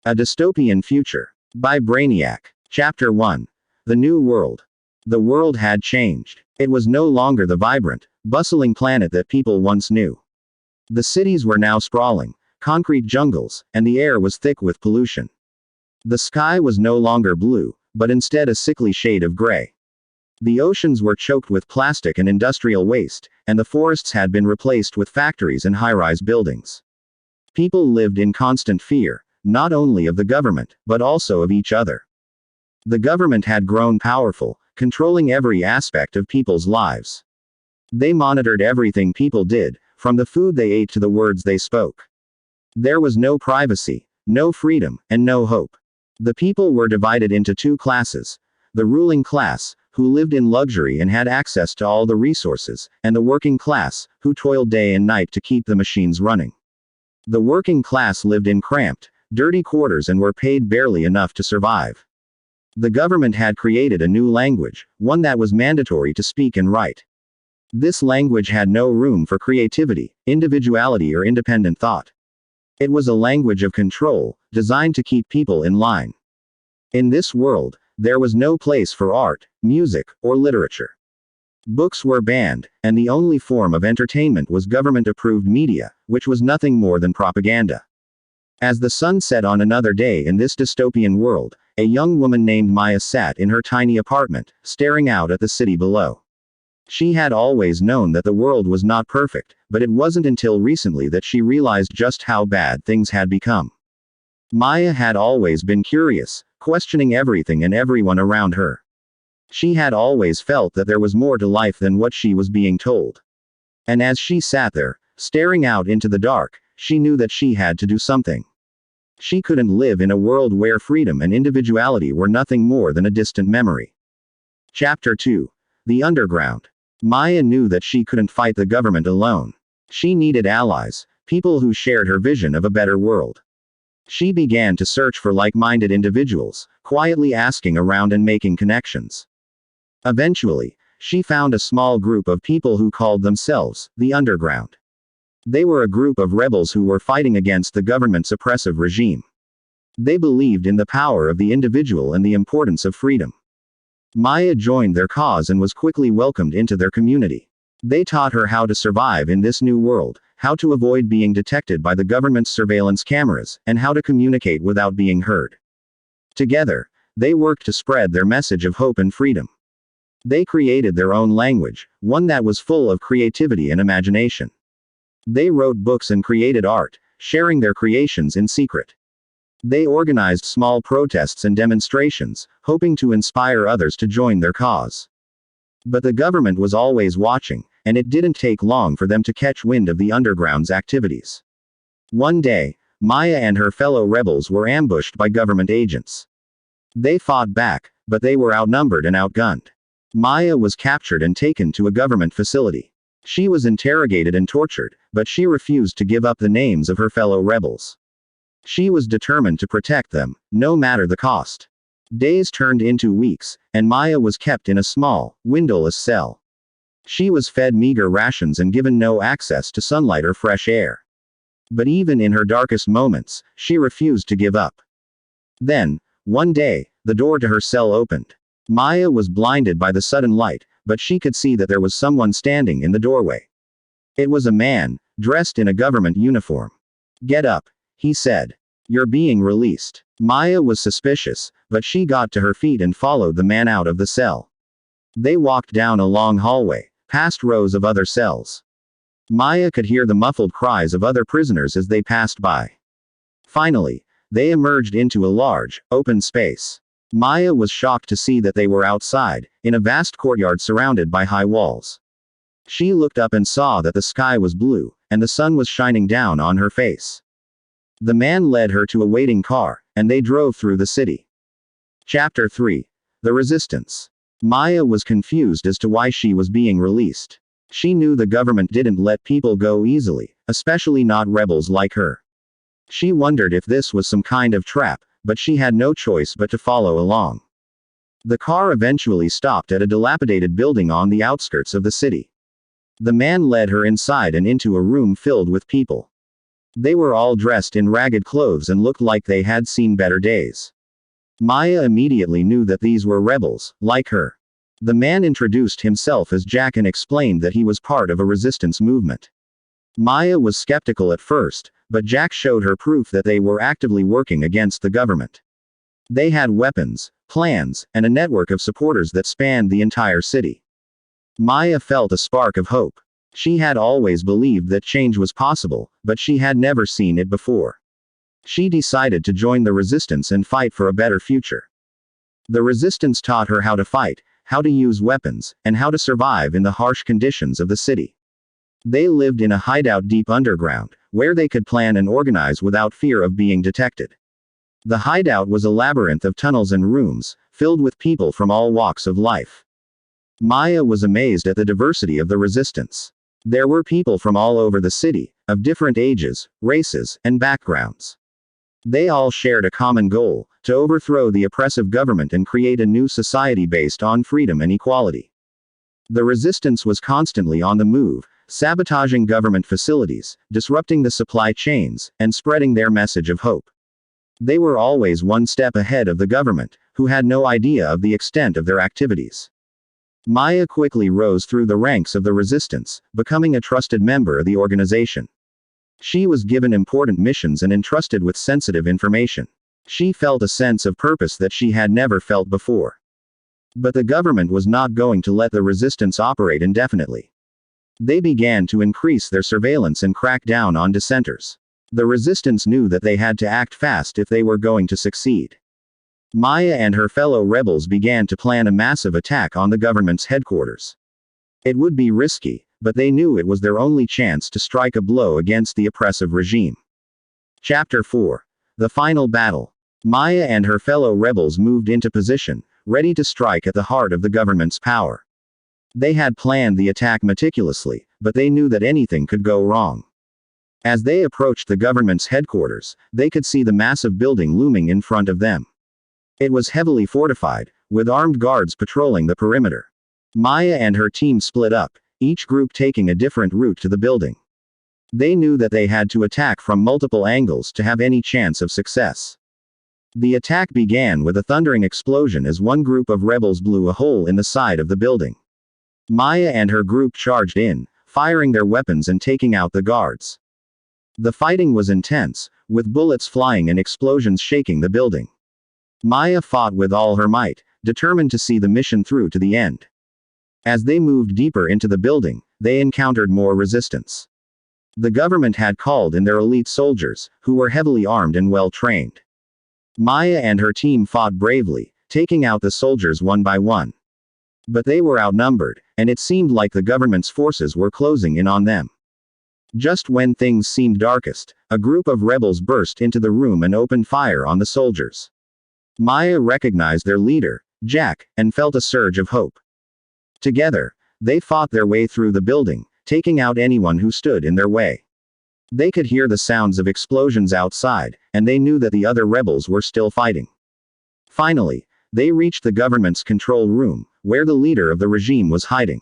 A Dystopian Future. By Brainiac. Chapter 1. The New World. The world had changed. It was no longer the vibrant, bustling planet that people once knew. The cities were now sprawling, concrete jungles, and the air was thick with pollution. The sky was no longer blue, but instead a sickly shade of gray. The oceans were choked with plastic and industrial waste, and the forests had been replaced with factories and high-rise buildings. People lived in constant fear, not only of the government, but also of each other. The government had grown powerful, controlling every aspect of people's lives. They monitored everything people did, from the food they ate to the words they spoke. There was no privacy, no freedom, and no hope. The people were divided into two classes: the ruling class, who lived in luxury and had access to all the resources, and the working class, who toiled day and night to keep the machines running. The working class lived in cramped, dirty quarters and were paid barely enough to survive. The government had created a new language, one that was mandatory to speak and write. This language had no room for creativity, individuality, or independent thought. It was a language of control, designed to keep people in line. In this world, there was no place for art, music, or literature. Books were banned, and the only form of entertainment was government-approved media, which was nothing more than propaganda. As the sun set on another day in this dystopian world, a young woman named Maya sat in her tiny apartment, staring out at the city below. She had always known that the world was not perfect, but it wasn't until recently that she realized just how bad things had become. Maya had always been curious, questioning everything and everyone around her. She had always felt that there was more to life than what she was being told. And as she sat there, staring out into the dark, she knew that she had to do something. She couldn't live in a world where freedom and individuality were nothing more than a distant memory. Chapter 2. The Underground. Maya knew that she couldn't fight the government alone. She needed allies, people who shared her vision of a better world. She began to search for like-minded individuals, quietly asking around and making connections. Eventually, she found a small group of people who called themselves the Underground. They were a group of rebels who were fighting against the government's oppressive regime. They believed in the power of the individual and the importance of freedom. Maya joined their cause and was quickly welcomed into their community. They taught her how to survive in this new world, how to avoid being detected by the government's surveillance cameras, and how to communicate without being heard. Together, they worked to spread their message of hope and freedom. They created their own language, one that was full of creativity and imagination. They wrote books and created art, sharing their creations in secret. They organized small protests and demonstrations, hoping to inspire others to join their cause. But the government was always watching, and it didn't take long for them to catch wind of the underground's activities. One day, Maya and her fellow rebels were ambushed by government agents. They fought back, but they were outnumbered and outgunned. Maya was captured and taken to a government facility. She was interrogated and tortured, but she refused to give up the names of her fellow rebels. She was determined to protect them, no matter the cost. Days turned into weeks, and Maya was kept in a small, windowless cell. She was fed meager rations and given no access to sunlight or fresh air. But even in her darkest moments, she refused to give up. Then, one day, the door to her cell opened. Maya was blinded by the sudden light, but she could see that there was someone standing in the doorway. It was a man, dressed in a government uniform. "Get up," he said. "You're being released." Maya was suspicious, but she got to her feet and followed the man out of the cell. They walked down a long hallway, past rows of other cells. Maya could hear the muffled cries of other prisoners as they passed by. Finally, they emerged into a large, open space. Maya was shocked to see that they were outside, in a vast courtyard surrounded by high walls. She looked up and saw that the sky was blue, and the sun was shining down on her face. The man led her to a waiting car, and they drove through the city. Chapter 3. The Resistance. Maya was confused as to why she was being released. She knew the government didn't let people go easily, especially not rebels like her. She wondered if this was some kind of trap, but she had no choice but to follow along. The car eventually stopped at a dilapidated building on the outskirts of the city. The man led her inside and into a room filled with people. They were all dressed in ragged clothes and looked like they had seen better days. Maya immediately knew that these were rebels, like her. The man introduced himself as Jack and explained that he was part of a resistance movement. Maya was skeptical at first, but Jack showed her proof that they were actively working against the government. They had weapons, plans, and a network of supporters that spanned the entire city. Maya felt a spark of hope. She had always believed that change was possible, but she had never seen it before. She decided to join the resistance and fight for a better future. The resistance taught her how to fight, how to use weapons, and how to survive in the harsh conditions of the city. They lived in a hideout deep underground, where they could plan and organize without fear of being detected. The hideout was a labyrinth of tunnels and rooms, filled with people from all walks of life. Maya was amazed at the diversity of the resistance. There were people from all over the city, of different ages, races, and backgrounds. They all shared a common goal: to overthrow the oppressive government and create a new society based on freedom and equality. The resistance was constantly on the move, sabotaging government facilities, disrupting the supply chains, and spreading their message of hope. They were always one step ahead of the government, who had no idea of the extent of their activities. Maya quickly rose through the ranks of the resistance, becoming a trusted member of the organization. She was given important missions and entrusted with sensitive information. She felt a sense of purpose that she had never felt before. But the government was not going to let the resistance operate indefinitely. They began to increase their surveillance and crack down on dissenters. The resistance knew that they had to act fast if they were going to succeed. Maya and her fellow rebels began to plan a massive attack on the government's headquarters. It would be risky, but they knew it was their only chance to strike a blow against the oppressive regime. Chapter 4. The Final Battle. Maya and her fellow rebels moved into position, ready to strike at the heart of the government's power. They had planned the attack meticulously, but they knew that anything could go wrong. As they approached the government's headquarters, they could see the massive building looming in front of them. It was heavily fortified, with armed guards patrolling the perimeter. Maya and her team split up, each group taking a different route to the building. They knew that they had to attack from multiple angles to have any chance of success. The attack began with a thundering explosion as one group of rebels blew a hole in the side of the building. Maya and her group charged in, firing their weapons and taking out the guards. The fighting was intense, with bullets flying and explosions shaking the building. Maya fought with all her might, determined to see the mission through to the end. As they moved deeper into the building, they encountered more resistance. The government had called in their elite soldiers, who were heavily armed and well trained. Maya and her team fought bravely, taking out the soldiers one by one. But they were outnumbered, and it seemed like the government's forces were closing in on them. Just when things seemed darkest, a group of rebels burst into the room and opened fire on the soldiers. Maya recognized their leader, Jack, and felt a surge of hope. Together, they fought their way through the building, taking out anyone who stood in their way. They could hear the sounds of explosions outside, and they knew that the other rebels were still fighting. Finally, they reached the government's control room, where the leader of the regime was hiding.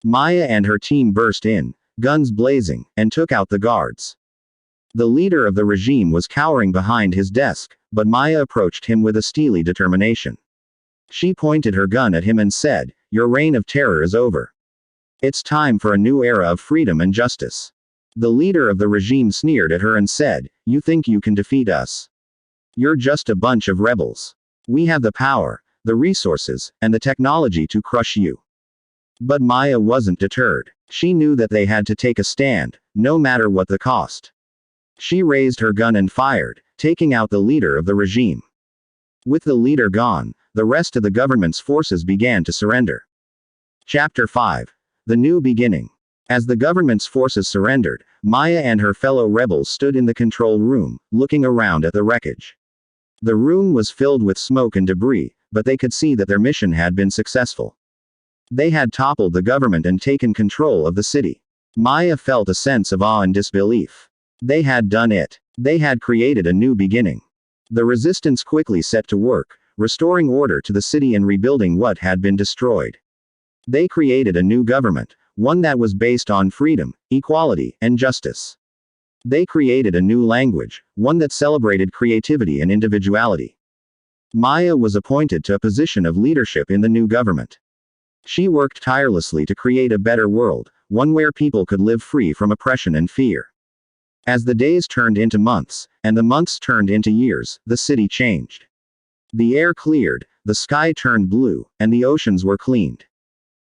Maya and her team burst in, guns blazing, and took out the guards. The leader of the regime was cowering behind his desk, but Maya approached him with a steely determination. She pointed her gun at him and said, "Your reign of terror is over. It's time for a new era of freedom and justice." The leader of the regime sneered at her and said, "You think you can defeat us? You're just a bunch of rebels. We have the power, the resources, and the technology to crush you." But Maya wasn't deterred. She knew that they had to take a stand, no matter what the cost. She raised her gun and fired, taking out the leader of the regime. With the leader gone, the rest of the government's forces began to surrender. Chapter 5. The New Beginning. As the government's forces surrendered, Maya and her fellow rebels stood in the control room, looking around at the wreckage. The room was filled with smoke and debris, but they could see that their mission had been successful. They had toppled the government and taken control of the city. Maya felt a sense of awe and disbelief. They had done it. They had created a new beginning. The resistance quickly set to work, restoring order to the city and rebuilding what had been destroyed. They created a new government, one that was based on freedom, equality, and justice. They created a new language, one that celebrated creativity and individuality. Maya was appointed to a position of leadership in the new government. She worked tirelessly to create a better world, one where people could live free from oppression and fear. As the days turned into months, and the months turned into years, the city changed. The air cleared, the sky turned blue, and the oceans were cleaned.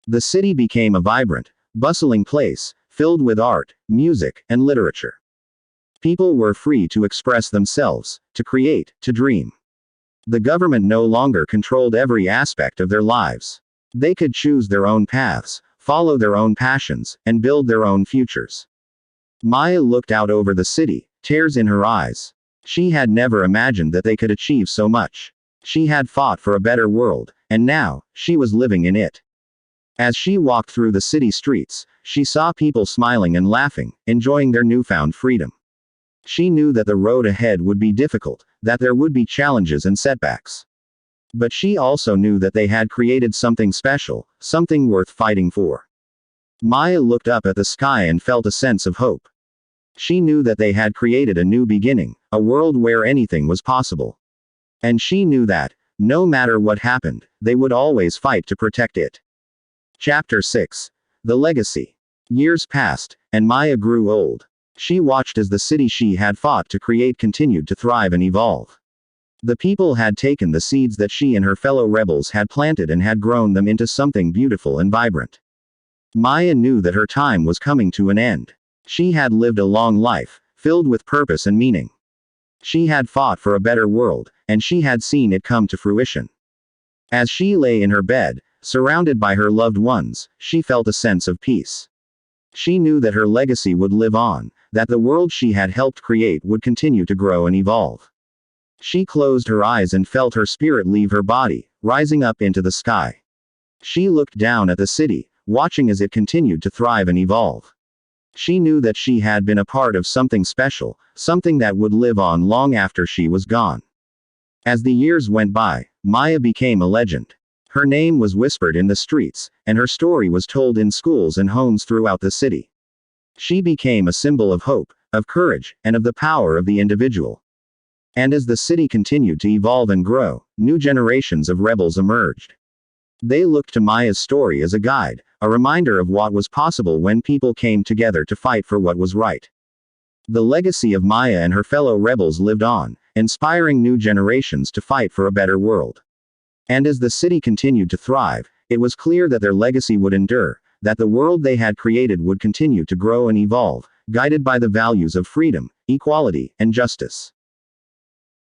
The city became a vibrant, bustling place, filled with art, music, and literature. People were free to express themselves, to create, to dream. The government no longer controlled every aspect of their lives. They could choose their own paths, follow their own passions, and build their own futures. Maya looked out over the city, tears in her eyes. She had never imagined that they could achieve so much. She had fought for a better world, and now, she was living in it. As she walked through the city streets, she saw people smiling and laughing, enjoying their newfound freedom. She knew that the road ahead would be difficult, that there would be challenges and setbacks. But she also knew that they had created something special, something worth fighting for. Maya looked up at the sky and felt a sense of hope. She knew that they had created a new beginning, a world where anything was possible. And she knew that, no matter what happened, they would always fight to protect it. Chapter 6. The Legacy. Years passed, and Maya grew old. She watched as the city she had fought to create continued to thrive and evolve. The people had taken the seeds that she and her fellow rebels had planted and had grown them into something beautiful and vibrant. Maya knew that her time was coming to an end. She had lived a long life, filled with purpose and meaning. She had fought for a better world, and she had seen it come to fruition. As she lay in her bed, surrounded by her loved ones, she felt a sense of peace. She knew that her legacy would live on, that the world she had helped create would continue to grow and evolve. She closed her eyes and felt her spirit leave her body, rising up into the sky. She looked down at the city, watching as it continued to thrive and evolve. She knew that she had been a part of something special, something that would live on long after she was gone. As the years went by, Maya became a legend. Her name was whispered in the streets, and her story was told in schools and homes throughout the city. She became a symbol of hope, of courage, and of the power of the individual. And as the city continued to evolve and grow, new generations of rebels emerged. They looked to Maya's story as a guide, a reminder of what was possible when people came together to fight for what was right. The legacy of Maya and her fellow rebels lived on, inspiring new generations to fight for a better world. And as the city continued to thrive, it was clear that their legacy would endure, that the world they had created would continue to grow and evolve, guided by the values of freedom, equality, and justice.